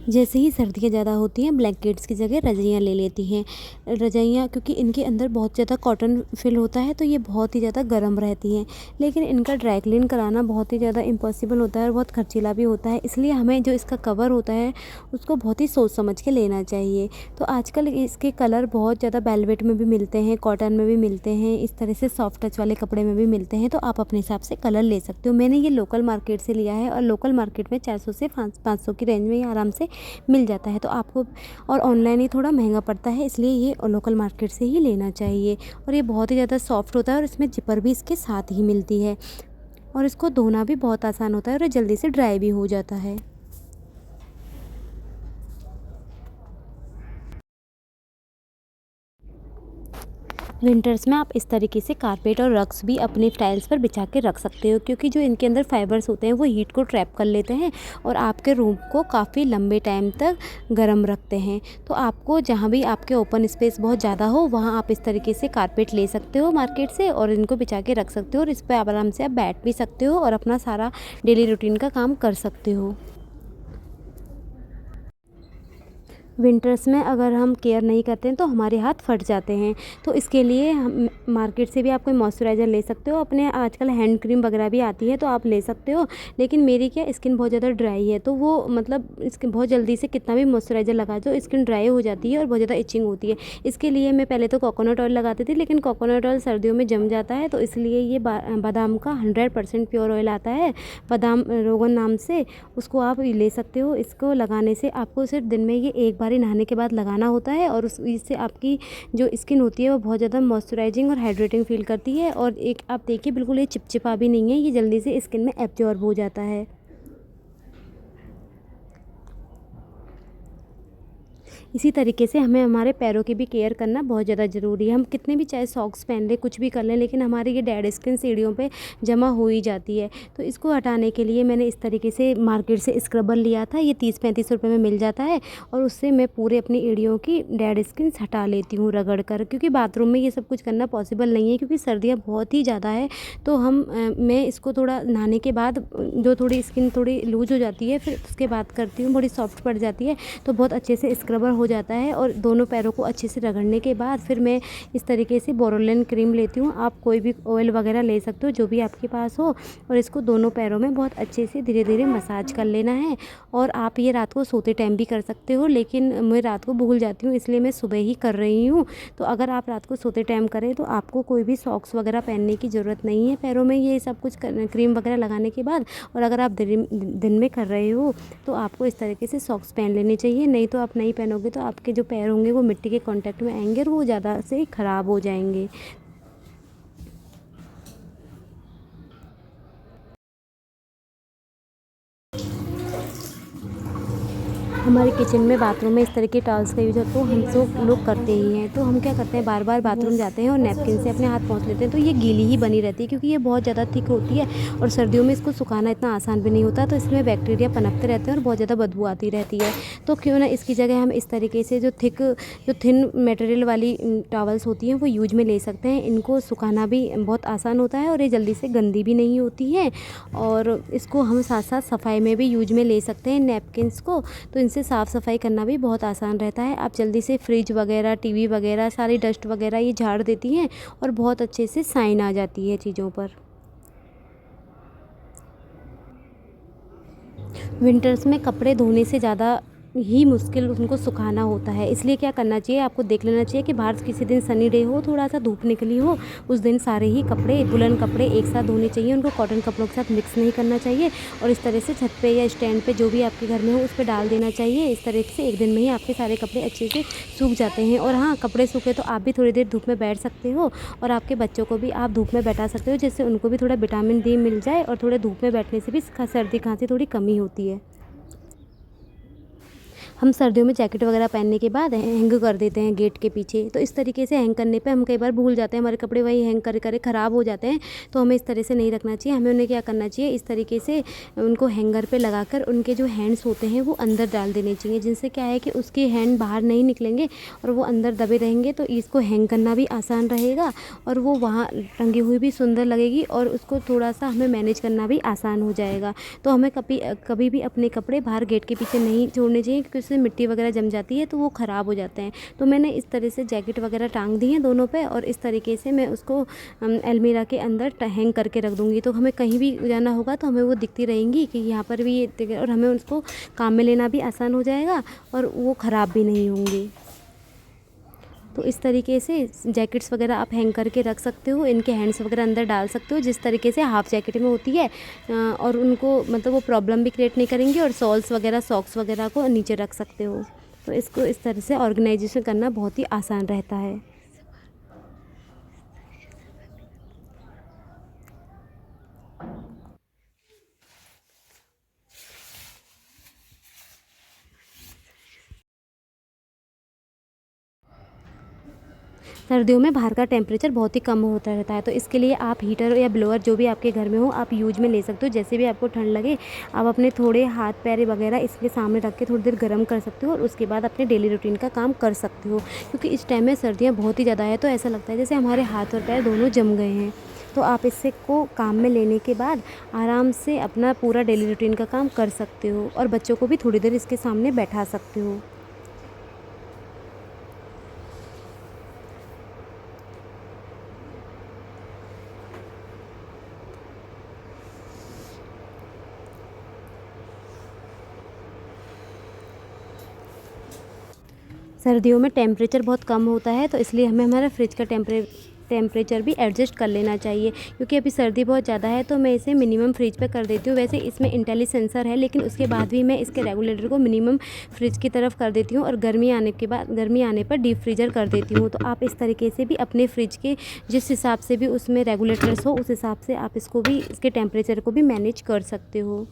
जैसे ही सर्दियाँ ज़्यादा होती हैं ब्लैंकेट्स की जगह रज़ाइयाँ ले लेती हैं। रज़ाइयाँ क्योंकि इनके अंदर बहुत ज़्यादा कॉटन फिल होता है तो ये बहुत ही ज़्यादा गर्म रहती हैं, लेकिन इनका ड्राई क्लीन कराना बहुत ही ज़्यादा इम्पॉसिबल होता है और बहुत खर्चीला भी होता है। इसलिए हमें जो इसका कवर होता है उसको बहुत ही सोच समझ के लेना चाहिए। तो आजकल इसके कलर बहुत ज़्यादा वेलवेट में भी मिलते हैं, कॉटन में भी मिलते हैं, इस तरह से सॉफ्ट टच वाले कपड़े में भी मिलते हैं, तो आप अपने हिसाब से कलर ले सकते हो। मैंने ये लोकल मार्केट से लिया है और लोकल मार्केट में 400 से 500 की रेंज में ये आराम से मिल जाता है। तो आपको और ऑनलाइन ही थोड़ा महंगा पड़ता है, इसलिए ये लोकल मार्केट से ही लेना चाहिए। और ये बहुत ही ज़्यादा सॉफ्ट होता है और इसमें जिपर भी इसके साथ ही मिलती है और इसको धोना भी बहुत आसान होता है और ये जल्दी से ड्राई भी हो जाता है। विंटर्स में आप इस तरीके से कारपेट और रग्स भी अपने टाइल्स पर बिछा के रख सकते हो, क्योंकि जो इनके अंदर फाइबर्स होते हैं वो हीट को ट्रैप कर लेते हैं और आपके रूम को काफ़ी लंबे टाइम तक गर्म रखते हैं। तो आपको जहाँ भी आपके ओपन स्पेस बहुत ज़्यादा हो वहाँ आप इस तरीके से कारपेट ले सकते हो मार्केट से और इनको बिछा के रख सकते हो और इस पर आराम से आप बैठ भी सकते हो और अपना सारा डेली रूटीन का काम कर सकते हो। विंटर्स में अगर हम केयर नहीं करते हैं तो हमारे हाथ फट जाते हैं, तो इसके लिए हम मार्केट से भी आप कोई मॉइस्चराइज़र ले सकते हो। अपने आजकल हैंड क्रीम वगैरह भी आती है तो आप ले सकते हो, लेकिन मेरी क्या स्किन बहुत ज़्यादा ड्राई है तो वो मतलब स्किन बहुत जल्दी से कितना भी मॉइस्चराइज़र लगा दो स्किन ड्राई हो जाती है और बहुत ज़्यादा इचिंग होती है। इसके लिए मैं पहले तो कोकोनट ऑयल लगाती थी, लेकिन कोकोनट ऑयल सर्दियों में जम जाता है, तो इसलिए ये बादाम का 100% प्योर ऑयल आता है, बादाम रोगन नाम से, उसको आप ले सकते हो। इसको लगाने से आपको सिर्फ दिन में ये एक बार ही नहाने के बाद लगाना होता है और उस इससे आपकी जो स्किन होती है वो बहुत ज़्यादा मॉइस्चराइजिंग और हाइड्रेटिंग फील करती है और एक आप देखिए बिल्कुल ये चिपचिपा भी नहीं है, ये जल्दी से स्किन में एब्जॉर्ब हो जाता है। इसी तरीके से हमें हमारे पैरों की भी केयर करना बहुत ज़्यादा ज़रूरी है। हम कितने भी चाहे सॉक्स पहन लें, कुछ भी कर लें, लेकिन हमारी ये डेड स्किन सीढ़ियों पे जमा हो ही जाती है। तो इसको हटाने के लिए मैंने इस तरीके से मार्केट से स्क्रबर लिया था, ये 30-35 रुपए में मिल जाता है और उससे मैं पूरे अपनी एड़ियों की डेड स्किन हटा लेती हूँ रगड़ कर, क्योंकि बाथरूम में ये सब कुछ करना पॉसिबल नहीं है क्योंकि सर्दियाँ बहुत ही ज़्यादा है। तो मैं इसको थोड़ा नहाने के बाद जो थोड़ी स्किन थोड़ी लूज हो जाती है फिर उसके बाद करती हूँ, थोड़ी सॉफ्ट पड़ जाती है तो बहुत अच्छे से स्क्रबर हो जाता है और दोनों पैरों को अच्छे से रगड़ने के बाद फिर मैं इस तरीके से बोरोलिन क्रीम लेती हूँ। आप कोई भी ऑयल वगैरह ले सकते हो जो भी आपके पास हो और इसको दोनों पैरों में बहुत अच्छे से धीरे धीरे मसाज कर लेना है। और आप ये रात को सोते टाइम भी कर सकते हो, लेकिन मैं रात को भूल जाती हूँ इसलिए मैं सुबह ही कर रही हूँ। तो अगर आप रात को सोते टाइम करें तो आपको कोई भी सॉक्स वगैरह पहनने की ज़रूरत नहीं है पैरों में ये सब कुछ क्रीम वगैरह लगाने के बाद। और अगर आप दिन में कर रहे हो तो आपको इस तरीके से सॉक्स पहन लेने चाहिए, नहीं तो आप नहीं पहनोगे तो आपके जो पैर होंगे वो मिट्टी के कांटेक्ट में आएंगे और वो ज़्यादा से ख़राब हो जाएंगे। हमारे किचन में बाथरूम में इस तरह के टॉवल्स का यूज़ तो हम सब लोग करते ही हैं। तो हम क्या करते हैं बार बार बाथरूम जाते हैं और नैपकिन से अपने हाथ पोंछ लेते हैं, तो ये गीली ही बनी रहती है क्योंकि ये बहुत ज़्यादा थिक होती है और सर्दियों में इसको सुखाना इतना आसान भी नहीं होता, तो इसमें बैक्टीरिया पनपते रहते हैं और बहुत ज़्यादा बदबू आती रहती है। तो क्यों ना इसकी जगह हम इस तरीके से जो थिन मटेरियल वाली टॉवल्स होती हैं वो यूज में ले सकते हैं। इनको सुखाना भी बहुत आसान होता है और ये जल्दी से गंदी भी नहीं होती हैं और इसको हम साथ साथ सफाई में भी यूज में ले सकते हैं नैपकिन्स को। तो इनसे साफ़ सफाई करना भी बहुत आसान रहता है। आप जल्दी से फ्रिज वगैरह, टीवी वगैरह, सारी डस्ट वगैरह ये झाड़ देती हैं और बहुत अच्छे से शाइन आ जाती है चीज़ों पर। विंटर्स में कपड़े धोने से ज़्यादा ही मुश्किल उनको सुखाना होता है, इसलिए क्या करना चाहिए आपको देख लेना चाहिए कि बाहर किसी दिन सनी डे हो, थोड़ा सा धूप निकली हो, उस दिन सारे ही कपड़े वुलन कपड़े एक साथ धोने चाहिए, उनको कॉटन कपड़ों के साथ मिक्स नहीं करना चाहिए और इस तरह से छत पे या स्टैंड पे जो भी आपके घर में हो उस पर डाल देना चाहिए। इस तरह से एक दिन में ही आपके सारे कपड़े अच्छे से सूख जाते हैं। और हाँ, कपड़े सूखे तो आप भी थोड़ी देर धूप में बैठ सकते हो और आपके बच्चों को भी आप धूप में बैठा सकते हो, जिससे उनको भी थोड़ा विटामिन डी मिल जाए और थोड़े धूप में बैठने से भी सर्दी खांसी थोड़ी कमी होती है। हम सर्दियों में जैकेट वगैरह पहनने के बाद हैंग कर देते हैं गेट के पीछे। तो इस तरीके से हैंग करने पे हम कई बार भूल जाते हैं, हमारे कपड़े वही हैंग करे करे ख़राब हो जाते हैं। तो हमें इस तरह से नहीं रखना चाहिए। हमें उन्हें क्या करना चाहिए, इस तरीके से उनको हैंगर पे लगाकर उनके जो हैंड्स होते हैं वो अंदर डाल देने चाहिए, जिनसे क्या है कि उसके हैंड बाहर नहीं निकलेंगे और वो अंदर दबे रहेंगे। तो इसको हैंग करना भी आसान रहेगा और वो वहाँ टंगी हुई भी सुंदर लगेगी और उसको थोड़ा सा हमें मैनेज करना भी आसान हो जाएगा। तो हमें कभी भी अपने कपड़े बाहर गेट के पीछे नहीं छोड़ने चाहिए, क्योंकि उससे मिट्टी वगैरह जम जाती है तो वो ख़राब हो जाते हैं। तो मैंने इस तरह से जैकेट वगैरह टांग दी हैं दोनों पे और इस तरीके से मैं उसको अलमीरा के अंदर हैंग करके रख दूँगी। तो हमें कहीं भी जाना होगा तो हमें वो दिखती रहेंगी कि यहाँ पर भी ये, और हमें उसको काम में लेना भी आसान हो जाएगा और वो ख़राब भी नहीं होंगी। तो इस तरीके से जैकेट्स वगैरह आप हैंग करके रख सकते हो, इनके हैंड्स वगैरह अंदर डाल सकते हो, जिस तरीके से हाफ़ जैकेट में होती है। और उनको मतलब वो प्रॉब्लम भी क्रिएट नहीं करेंगी और शॉल्स वगैरह सॉक्स वगैरह को नीचे रख सकते हो। तो इसको इस तरह से ऑर्गेनाइजेशन करना बहुत ही आसान रहता है। सर्दियों में बाहर का टेम्परेचर बहुत ही कम होता रहता है, तो इसके लिए आप हीटर या ब्लोअर जो भी आपके घर में हो आप यूज में ले सकते हो। जैसे भी आपको ठंड लगे आप अपने थोड़े हाथ पैर वगैरह इसके सामने रख के थोड़ी देर गर्म कर सकते हो और उसके बाद अपने डेली रूटीन का काम कर सकते हो। क्योंकि इस टाइम में सर्दियाँ बहुत ही ज़्यादा है, तो ऐसा लगता है जैसे हमारे हाथ और पैर दोनों जम गए हैं। तो आप इससे को काम में लेने के बाद आराम से अपना पूरा डेली रूटीन का काम कर सकते हो और बच्चों को भी थोड़ी देर इसके सामने बैठा सकते हो। सर्दियों में टेम्परेचर बहुत कम होता है, तो इसलिए हमें हमारा फ्रिज का टेम्परेचर भी एडजस्ट कर लेना चाहिए। क्योंकि अभी सर्दी बहुत ज़्यादा है तो मैं इसे मिनिमम फ्रिज पे कर देती हूँ। वैसे इसमें इंटेली सेंसर है, लेकिन उसके बाद भी मैं इसके रेगुलेटर को मिनिमम फ्रिज की तरफ कर देती हूँ और गर्मी आने पर डीप फ्रीजर कर देती हूँ। तो आप इस तरीके से भी अपने फ्रिज के जिस हिसाब से भी उसमें रेगुलेटर्स हो उस हिसाब से आप इसको भी इसके टेम्परेचर को भी मैनेज कर सकते हो।